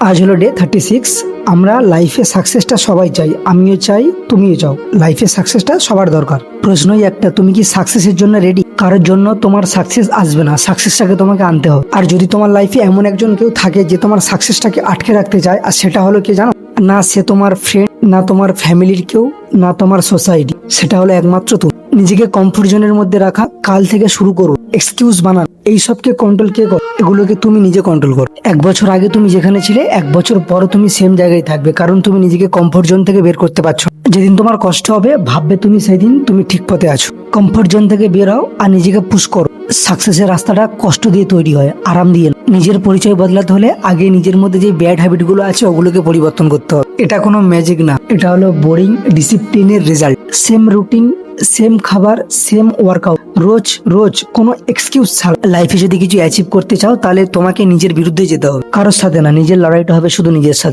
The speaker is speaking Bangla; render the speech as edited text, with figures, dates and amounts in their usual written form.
আজ হলো ডে 36। আমরা লাইফে সাকসেসটা সবাই চাই, আমিও চাই, তুমিও চাও। লাইফে সাকসেসটা সবার দরকার। প্রশ্নই একটা, তুমি কি সাকসেসের জন্য রেডি? কারোর জন্য তোমার সাকসেস আসবে না, সাকসেসটাকে তোমাকে আনতে হবে। আর যদি তোমার লাইফে এমন একজন কেউ থাকে যে তোমার সাকসেসটাকে আটকে রাখতে চায়, আর সেটা হলো কি জানো? না সে তোমার ফ্রেন্ড, না তোমার ফ্যামিলির কেউ, না তোমার সোসাইটি, সেটা হলো একমাত্র তুমি। নিজেকে কমফোর্ট জোনের মধ্যে রাখা, কাল থেকে শুরু করো, এক্সকিউজ বানান, এইসবকে কন্ট্রোল কে করো? এগুলোকে তুমি নিজে কন্ট্রোল করো। 1 বছর আগে তুমি যেখানে ছিলে, 1 বছর পরও তুমি সেম জায়গায় থাকবে, কারণ তুমি নিজেকে কমফোর্ট জোন থেকে বের করতে পারছো না। যেদিন তোমার কষ্ট হবে, ভাববে তুমি সেদিন তুমি ঠিক পথে আছো। কমফোর্ট জোন থেকে বের হও আর নিজেকে পুশ করো। সাকসেসের রাস্তাটা কষ্ট দিয়ে তৈরি হয়, আরাম দিয়ে না। নিজের পরিচয় বদলাতে হলে আগে নিজের মধ্যে যে ব্যাড হ্যাবিট গুলো আছে ওগুলোকে পরিবর্তন করতে হবে। এটা কোনো ম্যাজিক না, এটা হলো বোরিং ডিসিপ্লিনের রেজাল্ট। সেম রুটিন, সেম খাবার, সেম ওয়ার্কআউট, রোজ রোজ কোনো এক্সকিউজ ছাড়া। লাইফে যদি কিছু অ্যাচিভ করতে চাও, তাহলে তোমাকে নিজের বিরুদ্ধে যেতে হবে, কারোর সাথে না। নিজের লড়াইটা হবে শুধু নিজের সাথে।